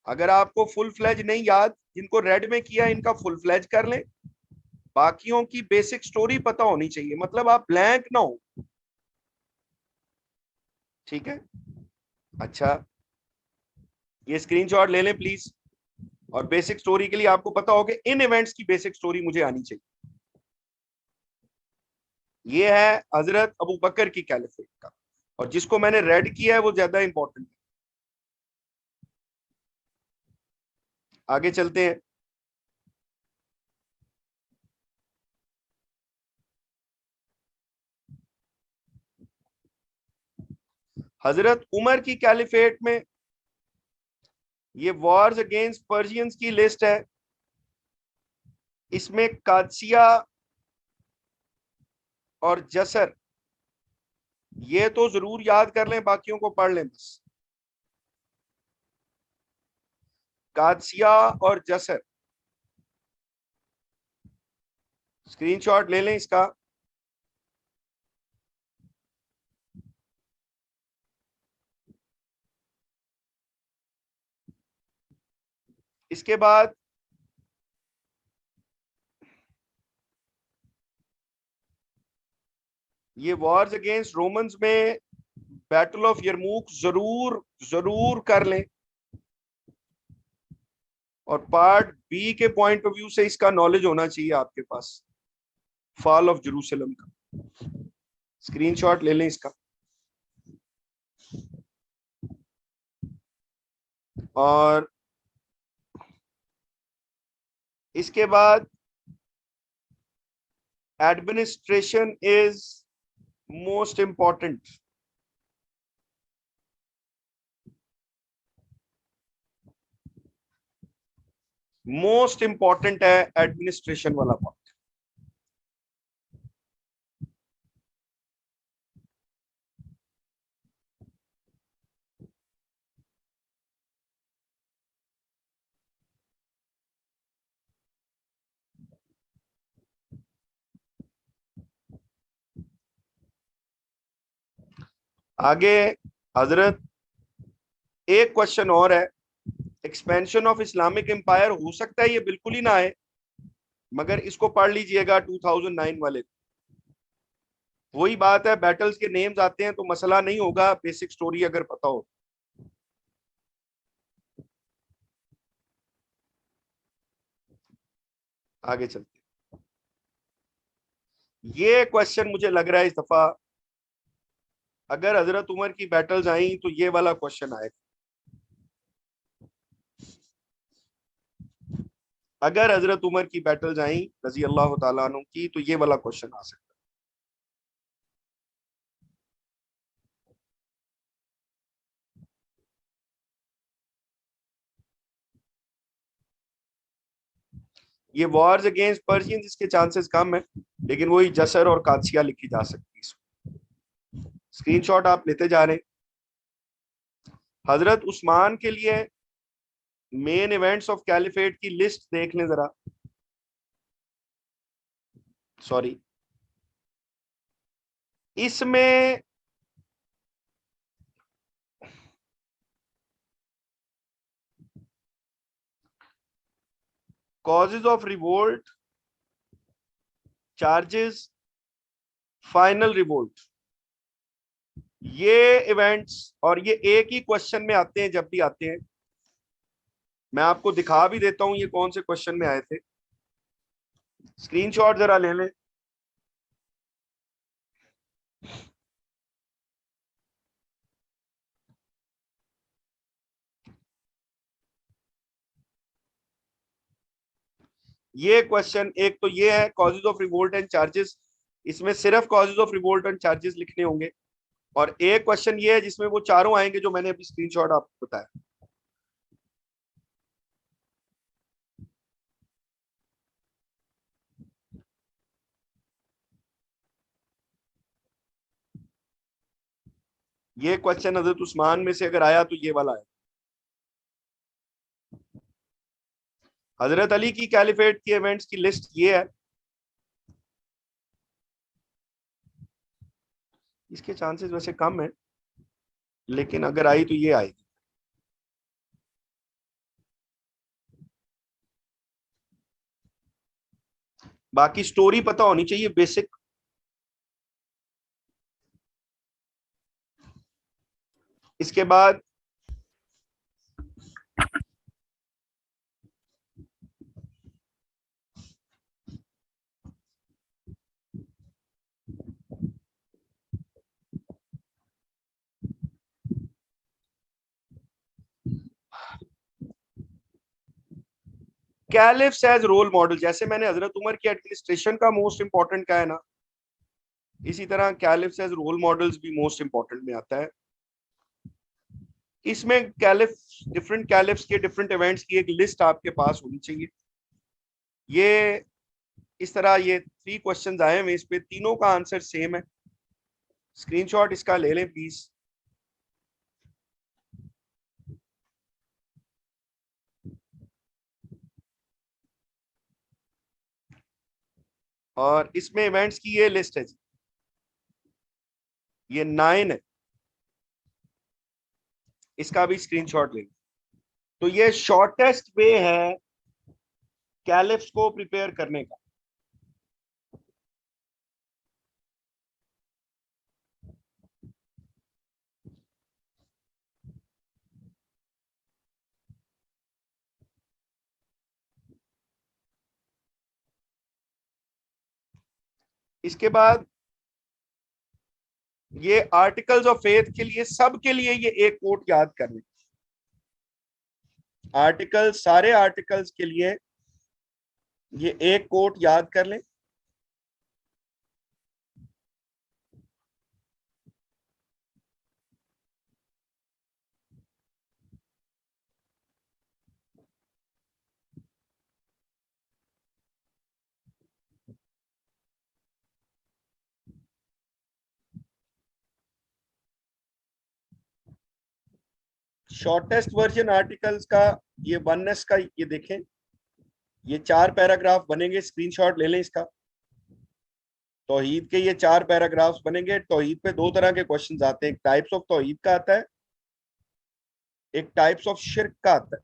अगर आपको फुल फ्लैज नहीं याद, जिनको रेड में किया इनका फुल फ्लैज कर लें, बाकियों की बेसिक स्टोरी पता होनी चाहिए, मतलब आप ब्लैंक ना हो, ठीक है। अच्छा, ये स्क्रीनशॉट ले लें प्लीज, और बेसिक स्टोरी के लिए आपको पता हो कि इन इवेंट्स की बेसिक स्टोरी मुझे आनी चाहिए। ये है हजरत अबू बकर की कैलिफेट का, और जिसको मैंने रेड किया है वो ज्यादा इंपॉर्टेंट है। आगे चलते हैं। हजरत उमर की कैलिफेट में ये वॉर्स अगेंस्ट पर्शियंस की लिस्ट है, इसमें कादसिया और जसर, ये तो जरूर याद कर लें, बाकियों को पढ़ लें बस। कादसिया और जसर, स्क्रीनशॉट ले लें इसका। इसके बाद ये वॉर्स अगेंस्ट रोमन्स में बैटल ऑफ यरमूक जरूर जरूर कर लें, और पार्ट बी के पॉइंट ऑफ व्यू से इसका नॉलेज होना चाहिए आपके पास, फॉल ऑफ जेरूसलम का। स्क्रीनशॉट ले लें इसका। और इसके बाद administration is most important. Most important है एडमिनिस्ट्रेशन वाला पार्ट। आगे हजरत, एक क्वेश्चन और है, एक्सपेंशन ऑफ इस्लामिक एम्पायर, हो सकता है ये बिल्कुल ही ना आए, मगर इसको पढ़ लीजिएगा 2009 वाले। वही बात है, बैटल्स के नेम्स आते हैं तो मसला नहीं होगा, बेसिक स्टोरी अगर पता हो। आगे चलते, ये क्वेश्चन मुझे लग रहा है इस दफा अगर हजरत उमर की बैटल्स आई तो ये वाला क्वेश्चन आएगा, अगर हजरत उमर की बैटल्स आई रजी अल्लाह तआला अन्हु की, तो ये वाला क्वेश्चन आ सकता है। ये वॉर्स अगेंस्ट पर्शियंस, इसके चांसेस कम है, लेकिन वही जसर और कादसिया लिखी जा सकती है। स्क्रीनशॉट आप लेते जा रहे हैं। हजरत उस्मान के लिए मेन इवेंट्स ऑफ कैलिफेट की लिस्ट देख लें जरा। सॉरी, इसमें causes of revolt, charges, final revolt, ये इवेंट्स, और ये एक ही क्वेश्चन में आते हैं जब भी आते हैं। मैं आपको दिखा भी देता हूं ये कौन से क्वेश्चन में आए थे। स्क्रीनशॉट जरा ले लें। ये क्वेश्चन एक तो ये है causes of revolt and charges, इसमें सिर्फ causes of revolt and charges लिखने होंगे। और एक क्वेश्चन ये है जिसमें वो चारों आएंगे जो मैंने अभी स्क्रीनशॉट आपको बताया। ये क्वेश्चन हजरत उस्मान में से अगर आया तो ये वाला है। हजरत अली की कैलिफेट की इवेंट्स की लिस्ट ये है। इसके चांसेस वैसे कम है, लेकिन अगर आई तो ये आएगी। बाकी स्टोरी पता होनी चाहिए बेसिक। इसके बाद कैलिफ्स एज रोल मॉडल, जैसे मैंने हजरत उमर की एडमिनिस्ट्रेशन का मोस्ट इंपॉर्टेंट का है ना, इसी तरह कैलिफ्स एज रोल मॉडल्स भी मोस्ट इंपॉर्टेंट में आता है। इसमें कैलिफ, डिफरेंट कैलिफ्स के डिफरेंट इवेंट्स की एक लिस्ट आपके पास होनी चाहिए। ये इस तरह ये 3 क्वेश्चंस आए हैं, इस पे तीनों का आंसर सेम है। स्क्रीनशॉट इसका ले लें प्लीज। और इसमें इवेंट्स की ये लिस्ट है जी, ये 9 है। इसका भी स्क्रीनशॉट ले लें। तो ये शॉर्टेस्ट वे है कैलिफ्स को प्रिपेयर करने का। इसके बाद ये आर्टिकल्स ऑफ फेथ के लिए, सब के लिए ये एक कोट याद कर लें। आर्टिकल, सारे आर्टिकल्स के लिए ये एक कोट याद कर लें। शॉर्टेस्ट वर्जन आर्टिकल्स का, ये वननेस का, ये देखें, ये 4 पैराग्राफ बनेंगे। स्क्रीनशॉट ले लें इसका। तौहीद के ये 4 पैराग्राफ्स बनेंगे। तौहीद पे 2 तरह के क्वेश्चंस आते हैं, एक टाइप्स ऑफ तौहीद का आता है, एक टाइप्स ऑफ शिर्क का आता है।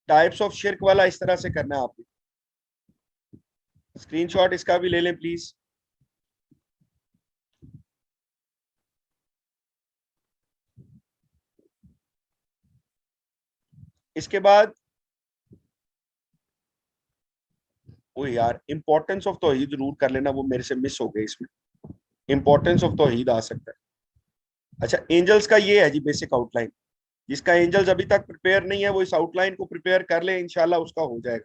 टाइप्स ऑफ शिर्क वाला इस तरह से करना है आपको। स्क्रीनशॉट इसका भी ले लें प्लीज। इसके बाद ओ यार, इंपॉर्टेंस ऑफ तौहीद जरूर कर लेना, वो मेरे से मिस हो गए इसमें। इंपॉर्टेंस ऑफ तौहीद आ सकता है। अच्छा, एंजल्स का ये है जी बेसिक आउटलाइन। जिसका एंजल्स अभी तक प्रिपेयर नहीं है वो इस आउटलाइन को प्रिपेयर कर ले, इंशाल्लाह उसका हो जाएगा।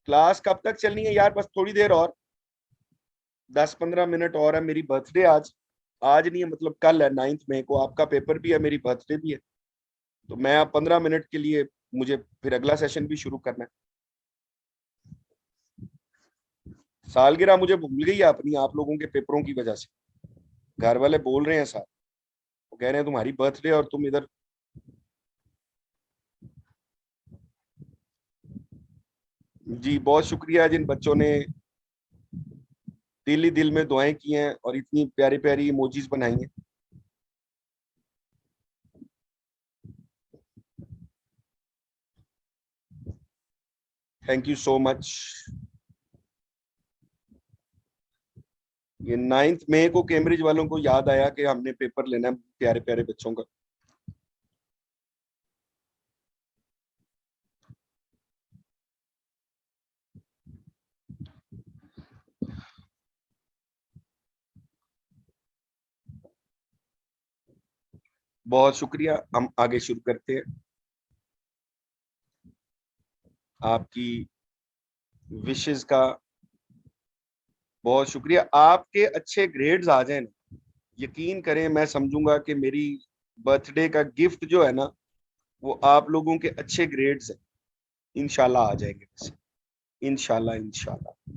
क्लास कब तक चलनी है यार? बस थोड़ी देर और, 10-15 मिनट और है। मेरी बर्थडे आज, आज नहीं है मतलब कल है, 9 मई को आपका पेपर भी है, मेरी बर्थडे भी है। तो मैं अब 15 मिनट के लिए, मुझे फिर अगला सेशन भी शुरू करना है। सालगिरह मुझे भूल गई है अपनी, आप लोगों के पेपरों की वजह से। घर वाले बोल रहे हैं साहब, वो कह रहे हैं तुम्हारी बर्थडे और तुम इधर। जी बहुत शुक्रिया जिन बच्चों ने दिल ही दिल में दुआएं की हैं और इतनी प्यारी प्यारी इमोजीज बनाई हैं। Thank you so much. ये 9 मई को कैम्ब्रिज वालों को याद आया कि हमने पेपर लेना है प्यारे प्यारे बच्चों का। बहुत शुक्रिया, हम आगे शुरू करते हैं। आपकी विशेस का बहुत शुक्रिया। आपके अच्छे ग्रेड्स आ जाए ना, यकीन करें मैं समझूंगा कि मेरी बर्थडे का गिफ्ट जो है ना, वो आप लोगों के अच्छे ग्रेड्स हैं। इंशाल्लाह आ जाएंगे वैसे। इंशाल्लाह इंशाल्लाह।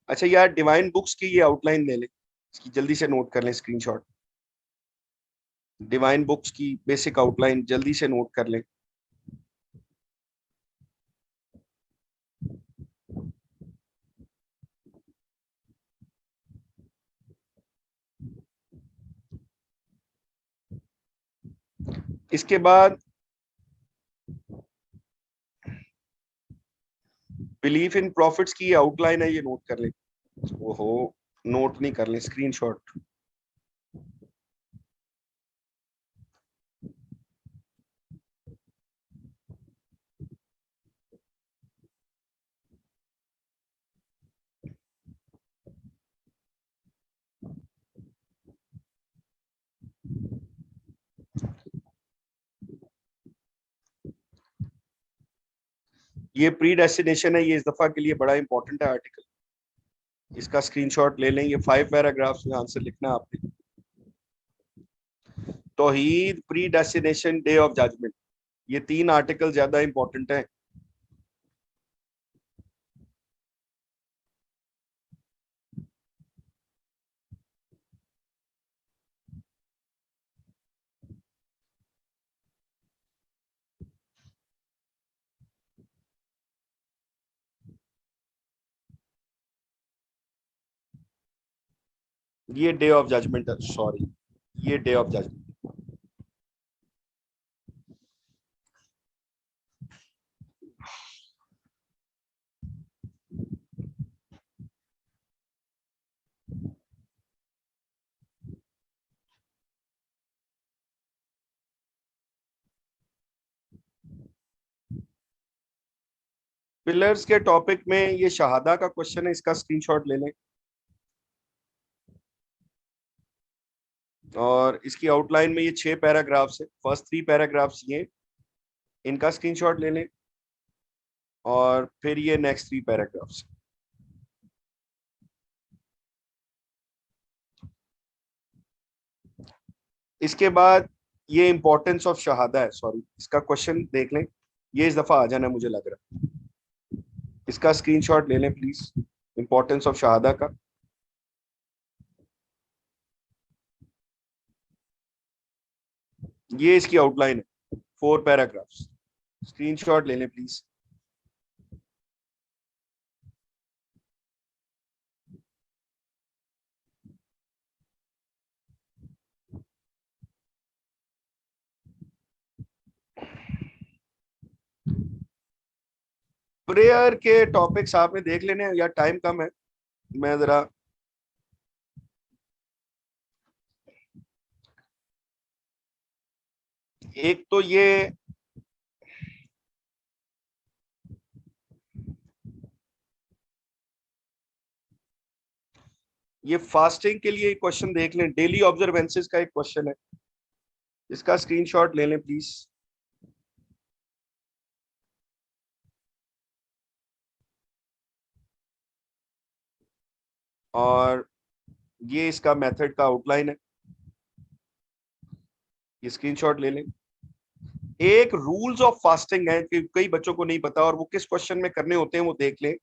अच्छा यार, डिवाइन बुक्स की ये आउटलाइन ले लें, इसकी जल्दी से नोट कर लें स्क्रीनशॉट। डिवाइन बुक्स की बेसिक आउटलाइन जल्दी से नोट कर लें। इसके बाद बिलीफ इन प्रॉफिट्स की आउटलाइन है, ये नोट कर लें। ओहो, नोट नहीं कर लें, स्क्रीनशॉट। ये प्री डेस्टिनेशन है, ये इस दफा के लिए बड़ा इंपॉर्टेंट है आर्टिकल। इसका स्क्रीनशॉट ले लें, ये 5 पैराग्राफ्स में आंसर लिखना है आपने। तौहीद, predestination, day of judgement, ये 3 आर्टिकल ज्यादा इंपॉर्टेंट हैं। ये डे ऑफ जजमेंट है, सॉरी, ये डे ऑफ जजमेंट। पिलर्स के टॉपिक में ये शहादा का क्वेश्चन है, इसका स्क्रीनशॉट ले लें। और इसकी आउटलाइन में ये 6 पैराग्राफ्स है, फर्स्ट 3 पैराग्राफ्स ये, इनका स्क्रीनशॉट ले लें। और फिर ये नेक्स्ट 3 पैराग्राफ्स। इसके बाद ये इंपॉर्टेंस ऑफ शहादा है, सॉरी इसका क्वेश्चन देख लें, ये इस दफा आ जाना है मुझे लग रहा है। इसका स्क्रीनशॉट ले लें प्लीज, इंपॉर्टेंस ऑफ शहादा का। ये इसकी आउटलाइन है, 4 पैराग्राफ्स। स्क्रीनशॉट ले लें प्लीज। प्रेयर के टॉपिक्स आपने देख लेने हैं, या टाइम कम है? मैं जरा, एक तो ये फास्टिंग के लिए क्वेश्चन देख लें, डेली ऑब्जर्वेंसेस का एक क्वेश्चन है, इसका स्क्रीनशॉट ले लें प्लीज। और ये इसका मेथड का आउटलाइन है, ये स्क्रीनशॉट ले लें। एक रूल्स ऑफ फास्टिंग है कि कई बच्चों को नहीं पता, और वो किस क्वेश्चन में करने होते हैं वो देख लें।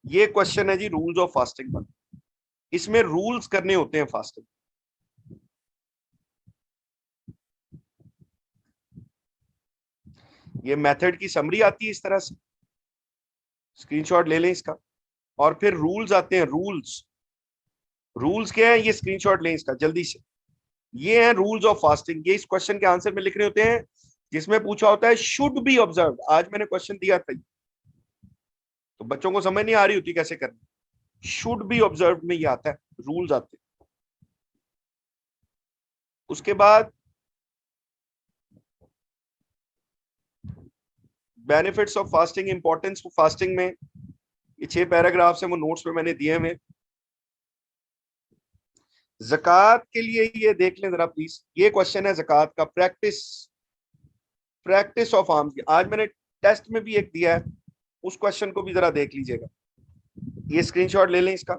ये क्वेश्चन है जी रूल्स ऑफ फास्टिंग पर, इसमें रूल्स करने होते हैं फास्टिंग। ये मेथड की समरी आती है इस तरह से, स्क्रीनशॉट ले लें इसका। और फिर रूल्स आते हैं, रूल्स। रूल्स क्या है, ये स्क्रीनशॉट लें इसका जल्दी से। ये है रूल्स ऑफ फास्टिंग, ये इस क्वेश्चन के आंसर में लिखने होते हैं, जिसमें पूछा होता है शुड बी ऑब्जर्व। आज मैंने क्वेश्चन दिया था, तो बच्चों को समझ नहीं आ रही होती कैसे करना। शुड बी ऑब्जर्व में ये आता है, रूल्स आते हैं। उसके बाद benefits of fasting, importance of fasting में ये 6 पैराग्राफ्स हैं, वो नोट्स में मैंने दिए हुए। ज़कात के लिए ये देख लें जरा प्लीज, ये क्वेश्चन है ज़कात का, प्रैक्टिस, प्रैक्टिस ऑफ आर्म्स की। आज मैंने टेस्ट में भी एक दिया है, उस क्वेश्चन को भी जरा देख लीजिएगा। ये स्क्रीनशॉट ले लें इसका।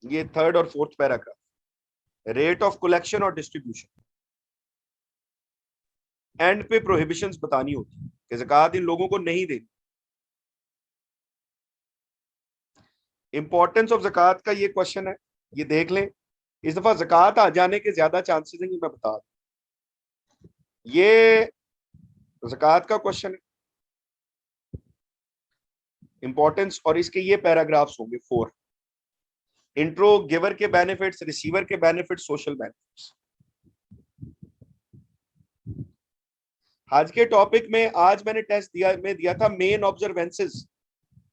ये थर्ड और fourth paragraph, rate of collection और डिस्ट्रीब्यूशन। एंड पे प्रोहिबिशंस बतानी होती है कि ज़कात इन लोगों को नहीं देनी। इंपॉर्टेंस ऑफ ज़कात का ये क्वेश्चन है, ये देख लें। इस दफा ज़कात आ जाने के ज्यादा चांसेस हैं, ये मैं बता दूं। ये ज़कात का क्वेश्चन है, इंपॉर्टेंस, और इसके ये पैराग्राफ्स होंगे 4। इंट्रो, गिवर के बेनिफिट्स, रिसीवर के बेनिफिट्स, सोशल बेनिफिट्स। आज के टॉपिक में, आज मैंने टेस्ट दिया था मेन ऑब्जर्वेंसेस,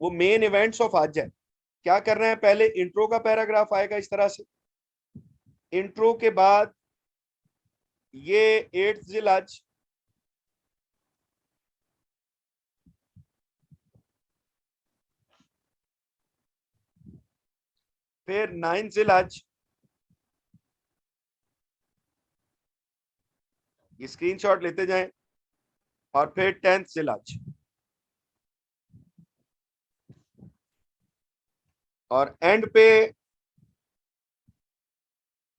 वो मेन इवेंट्स ऑफ आज है। क्या कर रहे हैं, पहले इंट्रो का पैराग्राफ आएगा इस तरह से, इंट्रो के बाद ये 8th जिलहज, फिर 9th जिलहज, ये स्क्रीनशॉट लेते जाएं, और फिर 10th जिलहज, और एंड पे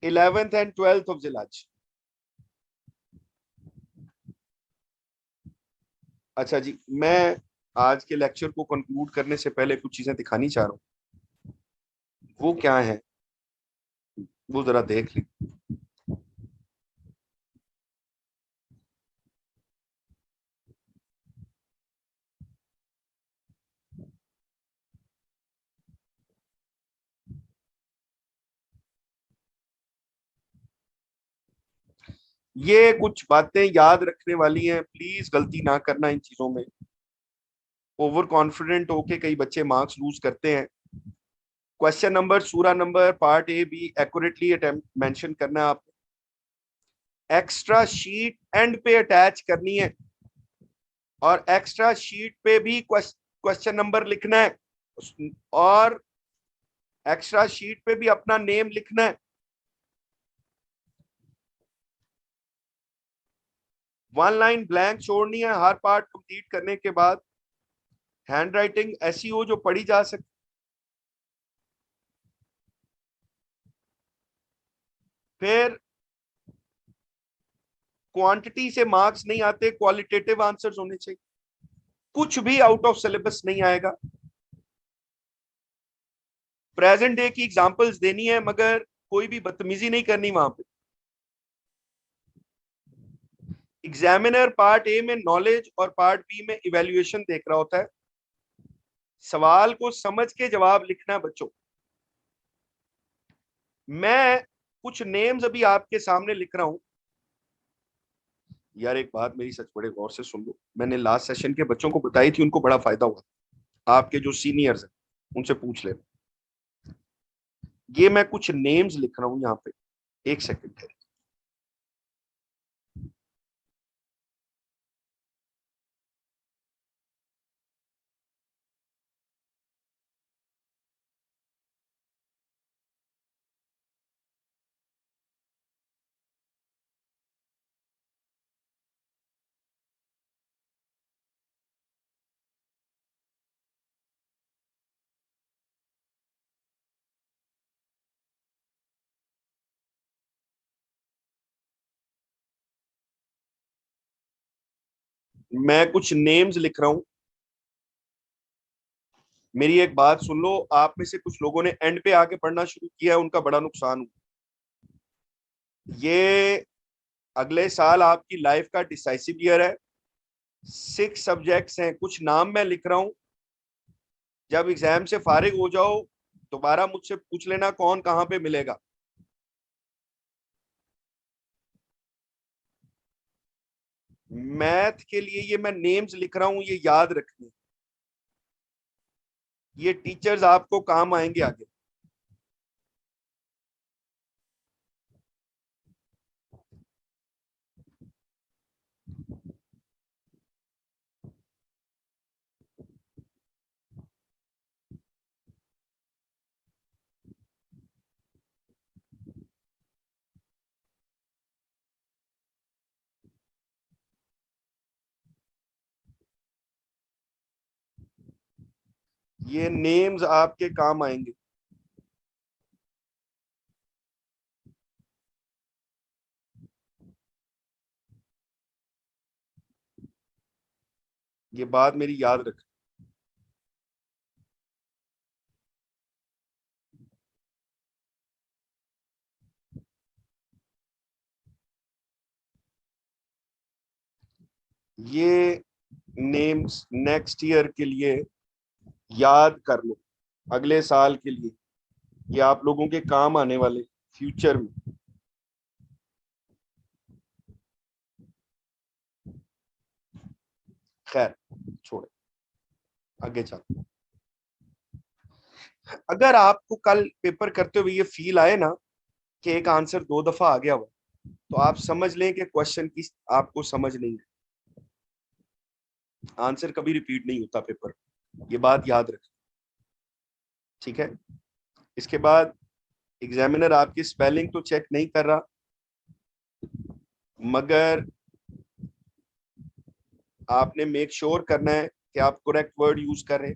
11th एंड 12th ऑफ जिलहज। अच्छा जी, मैं आज के लेक्चर को कंक्लूड करने से पहले कुछ चीजें दिखानी चाह रहा हूँ, वो क्या है वो जरा देख ली। ये कुछ बातें याद रखने वाली हैं, प्लीज गलती ना करना इन चीजों में। ओवर कॉन्फिडेंट होके कई बच्चे मार्क्स लूज करते हैं। क्वेश्चन नंबर, सूरा number, part A B accurately attempt mention करना है आपने। एक्स्ट्रा शीट एंड पे अटैच करनी है, और एक्स्ट्रा शीट पे भी क्वेश्चन नंबर लिखना है, और एक्स्ट्रा शीट पे भी अपना नेम लिखना है। 1 लाइन ब्लैंक छोड़नी है हर पार्ट कंप्लीट करने के बाद। हैंड राइटिंग ऐसी हो जो पढ़ी जा सके। फिर क्वांटिटी से मार्क्स नहीं आते, क्वालिटेटिव आंसर्स होने चाहिए। कुछ भी आउट ऑफ सिलेबस नहीं आएगा। प्रेजेंट डे की एग्जांपल्स देनी है, मगर कोई भी बदतमीजी नहीं करनी वहां पे। एग्जामिनर पार्ट ए में नॉलेज और पार्ट बी में इवेल्युएशन देख रहा होता है। सवाल को समझ के जवाब लिखना है बच्चों। मैं कुछ नेम्स अभी आपके सामने लिख रहा हूं। यार एक बात मेरी सच बड़े गौर से सुन लो, मैंने लास्ट सेशन के बच्चों को बताई थी, उनको बड़ा फायदा हुआ। आपके जो सीनियर्स हैं उनसे पूछ लेना। ये मैं कुछ नेम्स लिख रहा हूं यहाँ पे, एक सेकंड। मैं कुछ नेम्स लिख रहा हूं, मेरी एक बात सुन लो। आप में से कुछ लोगों ने एंड पे आके पढ़ना शुरू किया है, उनका बड़ा नुकसान हुआ। ये अगले साल आपकी लाइफ का डिसाइसिव ईयर है। 6 सब्जेक्ट्स हैं, कुछ नाम मैं लिख रहा हूं। जब एग्जाम से फारिग हो जाओ दोबारा मुझसे पूछ लेना कौन कहाँ पे मिलेगा। मैथ के लिए ये मैं नेम्स लिख रहा हूं, ये याद रखनी। ये टीचर्स आपको काम आएंगे आगे। ये नेम्स आपके काम आएंगे। ये बात मेरी याद रख। ये नेम्स नेक्स्ट ईयर के लिए याद कर लो, अगले साल के लिए। ये आप लोगों के काम आने वाले फ्यूचर में। खैर छोड़े, आगे चल। अगर आपको कल पेपर करते हुए ये फील आए ना कि एक आंसर 2 दफा आ गया हुआ, तो आप समझ लें कि क्वेश्चन की आपको समझ नहीं है। आंसर कभी रिपीट नहीं होता पेपर, ये बात याद रखें। ठीक है। इसके बाद एग्जामिनर आपकी स्पेलिंग तो चेक नहीं कर रहा, मगर आपने मेक श्योर करना है कि आप करेक्ट वर्ड यूज करें।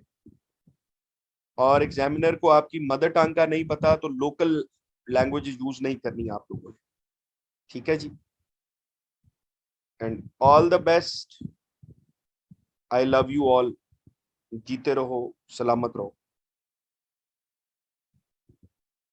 और एग्जामिनर को आपकी मदर टंग का नहीं पता तो लोकल लैंग्वेज यूज नहीं करनी आप लोगों ने। ठीक है जी। And all the best. I love you all. जीते रहो, सलामत रहो।